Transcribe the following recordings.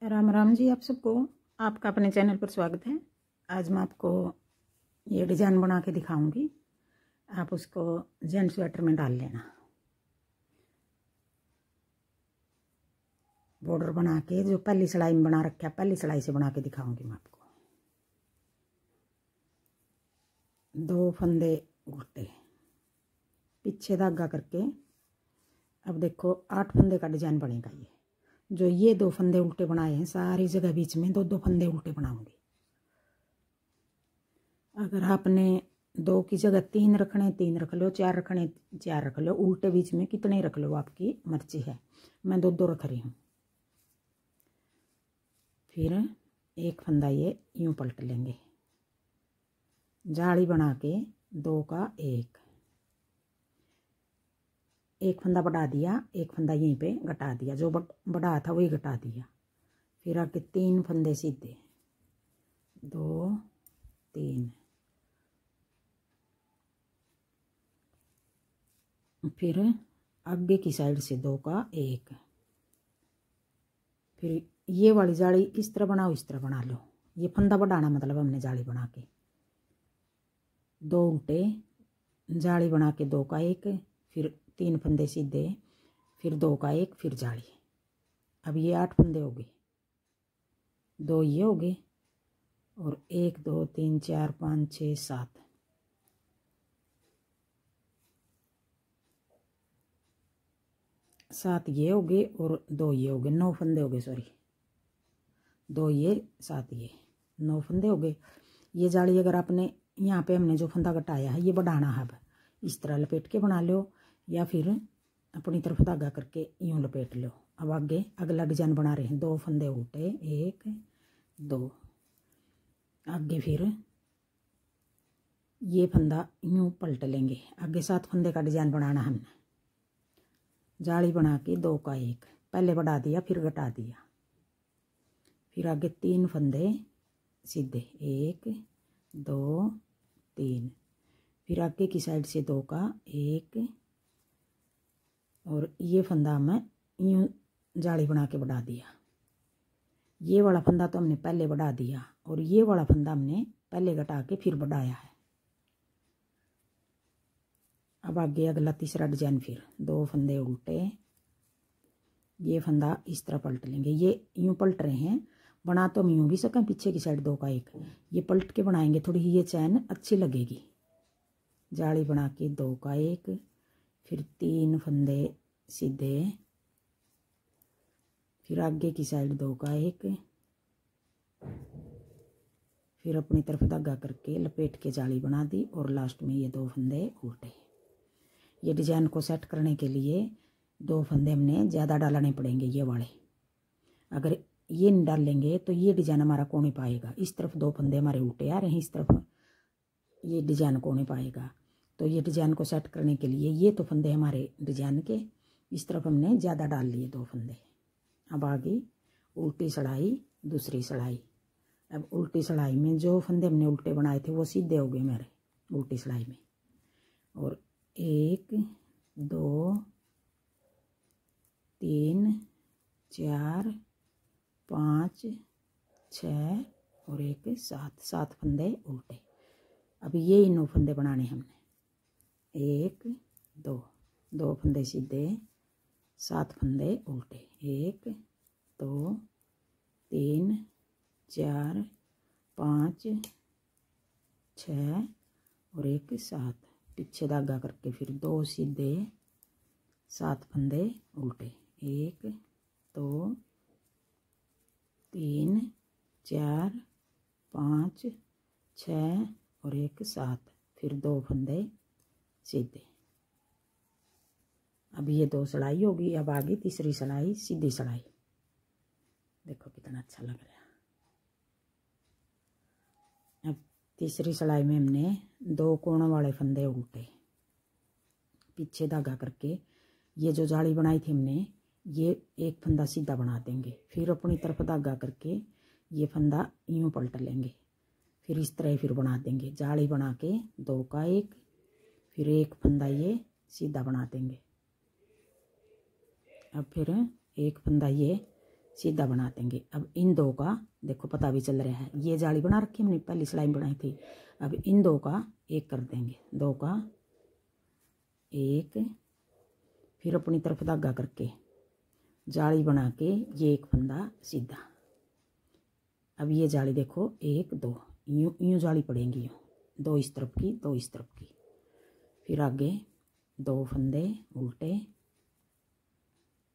राम राम जी। आप सबको आपका अपने चैनल पर स्वागत है। आज मैं आपको ये डिज़ाइन बना के दिखाऊंगी। आप उसको जेंट स्वेटर में डाल लेना। बॉर्डर बना के जो पहली सिलाई में बना रखा है, पहली सिलाई से बना के दिखाऊंगी मैं आपको। 2 फंदे उल्टे, पीछे धागा करके। अब देखो 8 फंदे का डिज़ाइन बनेगा। ये जो ये 2 फंदे उल्टे बनाए हैं, सारी जगह बीच में 2-2 फंदे उल्टे बनाऊंगी। अगर आपने 2 की जगह 3 रखने 3 रख लो, 4 रखने 4 रख लो, उल्टे बीच में कितने रख लो आपकी मर्जी है। मैं 2-2 रख रही हूँ। फिर एक फंदा ये यूं पलट लेंगे, जाली बना के 2 का 1 फंदा बढ़ा दिया, एक फंदा यहीं पे घटा दिया, जो बढ़ा था वही घटा दिया। फिर आके 3 फंदे सीधे, 2 3, फिर आगे की साइड से 2 का 1। फिर ये वाली जाली इस तरह बनाओ, इस तरह बना लो। ये फंदा बढ़ाना मतलब हमने जाली बना के 2 उल्टे, जाली बना के 2 का 1, फिर 3 फंदे सीधे, फिर 2 का 1, फिर जाली। अब ये 8 फंदे हो गए, 2 ये हो गए और 1 2 3 4 5 6 7, 7 ये हो गए और 2 ये हो गए, 9 फंदे हो गए। सॉरी, 2 ये 7 ये 9 फंदे हो गए। ये जाली अगर आपने यहाँ पे हमने जो फंदा कटाया है ये बढ़ाना है, अब इस तरह लपेट के बना लो या फिर अपनी तरफ धागा करके यूँ लपेट लो। अब आगे अगला डिजाइन बना रहे हैं। 2 फंदे उल्टे, 1 2, आगे फिर ये फंदा यूँ पलट लेंगे। आगे 7 फंदे का डिजाइन बनाना हमने। जाली बना के 2 का 1, पहले बढ़ा दिया फिर घटा दिया। फिर आगे 3 फंदे सीधे, 1 2 3, फिर आगे की साइड से 2 का 1 और ये फंदा मैं यूँ जाली बना के बढ़ा दिया। ये वाला फंदा तो हमने पहले बढ़ा दिया और ये वाला फंदा हमने पहले घटा के फिर बढ़ाया है। अब आगे अगला तीसरा डिजाइन, फिर 2 फंदे उल्टे, ये फंदा इस तरह पलट लेंगे। ये यूँ पलट रहे हैं, बना तो हम यूँ भी सकें। पीछे की साइड 2 का 1, ये पलट के बनाएंगे, थोड़ी ये चैन अच्छी लगेगी। जाली बना के 2 का 1, फिर 3 फंदे सीधे, फिर आगे की साइड 2 का 1, फिर अपनी तरफ धागा करके लपेट के जाली बना दी और लास्ट में ये 2 फंदे उल्टे। ये डिजाइन को सेट करने के लिए 2 फंदे हमने ज़्यादा डालने पड़ेंगे। ये वाले अगर ये नहीं डालेंगे तो ये डिजाइन हमारा कोने पाएगा। इस तरफ 2 फंदे हमारे उल्टे आ रहे हैं, इस तरफ ये डिजाइन कोने पाएगा। तो ये डिजाइन को सेट करने के लिए ये तो फंदे हमारे डिजाइन के इस तरफ हमने ज़्यादा डाल लिए 2 फंदे। अब आगे उल्टी सिलाई, दूसरी सिलाई। अब उल्टी सिलाई में जो फंदे हमने उल्टे बनाए थे वो सीधे हो गए मेरे उल्टी सिलाई में। और 1 2 3 4 5 6 और 1 7 फंदे उल्टे। अब ये 9 फंदे बनाने हमने। 1 2 फंदे सीधे, 7 फंदे उल्टे, 1 2 3 4 5 6 और 1 7, पीछे धागा करके फिर 2 सीधे, 7 फंदे उल्टे, 1 2 3 4 5 6 और 1 7, फिर 2 फंदे सीधे। अब ये 2 सिलाई होगी। अब आगे तीसरी सिलाई, सीधी सिलाई। देखो कितना अच्छा लग रहा है। अब तीसरी सिलाई में हमने 2 कोण वाले फंदे उल्टे, पीछे धागा करके ये जो जाली बनाई थी हमने, ये एक फंदा सीधा बना देंगे। फिर अपनी तरफ धागा करके ये फंदा यूँ पलट लेंगे, फिर इस तरह फिर बना देंगे। जाली बना के 2 का 1, फिर एक फंदा ये सीधा बना देंगे। अब फिर एक फंदा ये सीधा बना देंगे। अब इन दो का देखो पता भी चल रहा है, ये जाली बना रखी हमने, पहली सिलाई बनाई थी। अब इन दो का एक कर देंगे, दो का एक, फिर अपनी तरफ धागा करके जाली बना के ये एक फंदा सीधा। अब ये जाली देखो एक दो, यूं यूं जाली पड़ेंगी, यूं दो इस तरफ की दो इस तरफ की। फिर आगे दो फंदे उल्टे।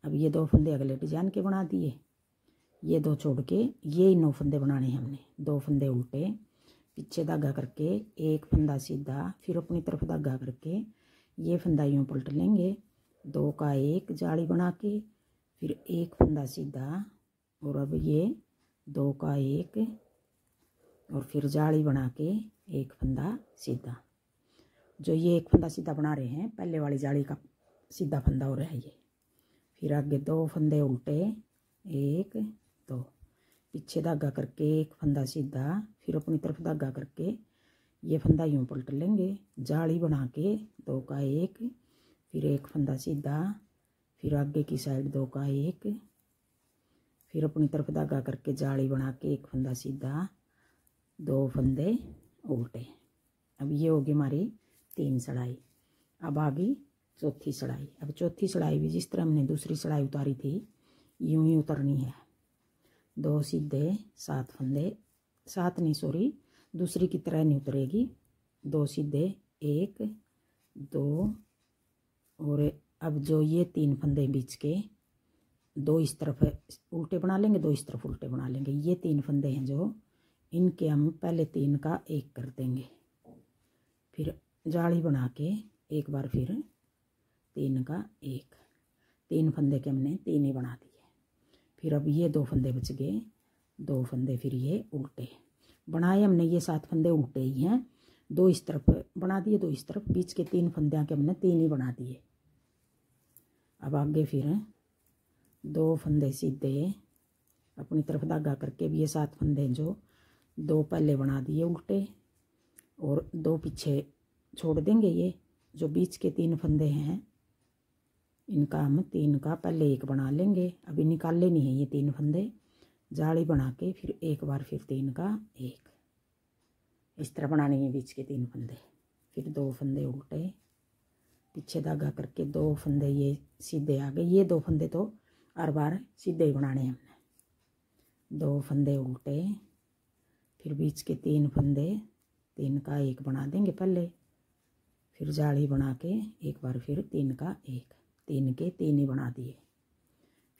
अब ये दो फंदे अगले डिजाइन के बना दिए, ये दो छोड़ के ये 9 फंदे बनाने हैं हमने। दो फंदे उल्टे, पीछे धागा करके एक फंदा सीधा, फिर अपनी तरफ धागा करके ये फंदा यूं पलट लेंगे, दो का एक जाली बना के, फिर एक फंदा सीधा, और अब ये दो का एक, और फिर जाली बना के एक फंदा सीधा। जो ये एक फंदा सीधा बना रहे हैं, पहले वाली जाली का सीधा फंदा हो रहा है ये। फिर आगे दो फंदे उल्टे, एक दो, पीछे धागा करके एक फंदा सीधा, फिर अपनी तरफ धागा करके ये फंदा यूं पलट लेंगे, जाली बना के दो का एक, फिर एक फंदा सीधा, फिर आगे की साइड दो का एक, फिर अपनी तरफ धागा करके जाली बना के एक फंदा सीधा, दो फंदे उल्टे। अब ये होगी हमारी 3 सड़ाई। अब आ गई चौथी सड़ाई। अब चौथी सड़ाई भी जिस तरह हमने दूसरी सड़ाई उतारी थी यूं ही उतरनी है। दो सीधे 7 फंदे, 7 नहीं सॉरी, दूसरी की तरह नहीं उतरेगी। दो सीधे एक दो, और अब जो ये 3 फंदे बीच के, दो इस तरफ उल्टे बना लेंगे, दो इस तरफ उल्टे बना लेंगे। ये 3 फंदे हैं जो, इनके हम पहले 3 का एक कर देंगे, फिर जाली बना के एक बार फिर 3 का एक, 3 फंदे के हमने 3 ही बना दिए। फिर अब ये 2 फंदे बच गए, 2 फंदे फिर ये उल्टे बनाए हमने। ये 7 फंदे उल्टे ही हैं, 2 इस तरफ बना दिए, 2 इस तरफ, बीच के 3 फंदे के हमने 3 ही बना दिए। अब आगे फिर 2 फंदे सीधे, अपनी तरफ धागा करके भी ये 7 फंदे जो 2 पहले बना दिए उल्टे, और 2 पीछे छोड़ देंगे। ये जो बीच के 3 फंदे हैं इनका हम 3 का पहले एक बना लेंगे। अभी निकाले नहीं है ये 3 फंदे, जाली बना के फिर एक बार फिर 3 का एक, इस तरह बनाने हैं बीच के 3 फंदे। फिर 2 फंदे उल्टे, पीछे धागा करके 2 फंदे ये सीधे आ गए। ये 2 फंदे तो हर बार सीधे ही बनाने हैं हमने। 2 फंदे उल्टे, फिर बीच के 3 फंदे 3 का एक बना देंगे पहले, फिर जाली बना के एक बार फिर 3 का एक, 3 के 3 ही बना दिए।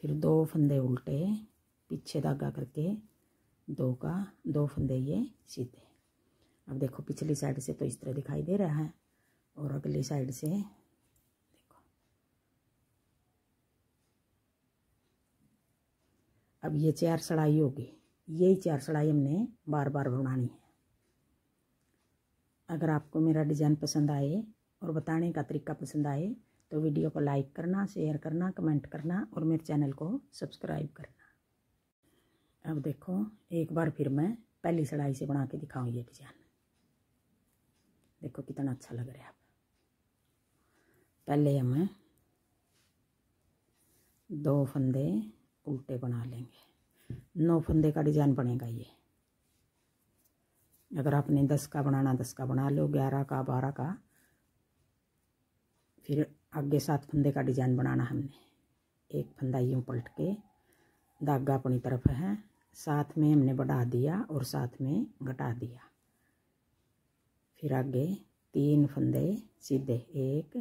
फिर 2 फंदे उल्टे, पीछे धागा करके 2 का 2 फंदे ये सीधे। अब देखो पिछली साइड से तो इस तरह दिखाई दे रहा है, और अगली साइड से देखो। अब ये 4 सड़ाई होगी, यही 4 सड़ाई हमने बार बार बनानी है। अगर आपको मेरा डिज़ाइन पसंद आए और बताने का तरीका पसंद आए तो वीडियो को लाइक करना, शेयर करना, कमेंट करना, और मेरे चैनल को सब्सक्राइब करना। अब देखो एक बार फिर मैं पहली सड़ाई से बना के दिखाऊँ ये डिज़ाइन। देखो कितना अच्छा लग रहा है। पहले हम 2 फंदे उल्टे बना लेंगे, 9 फंदे का डिज़ाइन बनेगा ये। अगर आपने 10 का बनाना 10 का बना लो, 11 का 12 का। फिर आगे 7 फंदे का डिज़ाइन बनाना हमने। एक फंदा यूँ पलट के, धागा अपनी तरफ है, साथ में हमने बढ़ा दिया और साथ में घटा दिया। फिर आगे 3 फंदे सीधे, 1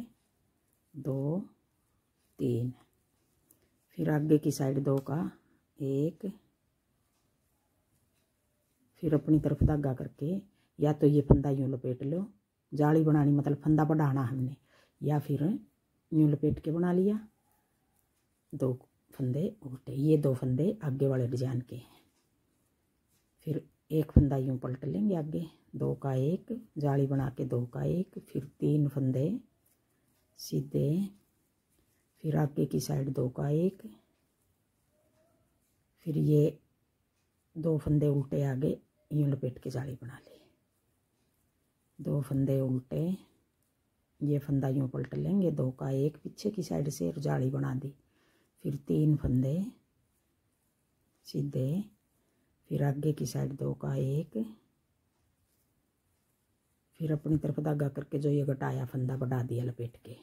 2 3, फिर आगे की साइड 2 का एक, फिर अपनी तरफ धागा करके या तो ये फंदा यूँ लपेट लो, जाली बनानी मतलब फंदा बढ़ाना हमने, या फिर यूँ लपेट के बना लिया। 2 फंदे उल्टे, ये 2 फंदे आगे वाले डिजाइन के हैं। फिर एक फंदा यूँ पलट लेंगे आगे, 2 का एक, जाली बना के 2 का एक, फिर 3 फंदे सीधे, फिर आगे की साइड 2 का एक, फिर ये 2 फंदे उल्टे आगे यूँ लपेट के जाली बना ली। 2 फंदे उल्टे, ये फंदा यूँ पलट लेंगे, 2 का एक पीछे की साइड से और जाली बना दी। फिर 3 फंदे सीधे, फिर आगे की साइड 2 का 1, फिर अपनी तरफ धागा करके जो ये घटाया फंदा बढ़ा दिया लपेट के,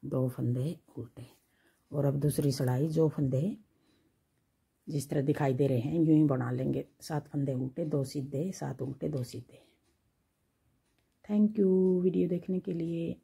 2 फंदे उल्टे। और अब दूसरी सड़ाई जो फंदे जिस तरह दिखाई दे रहे हैं यूं ही बना लेंगे, 7 फंदे उल्टे 2 सीधे, 7 उल्टे 2 सीधे। थैंक यू वीडियो देखने के लिए।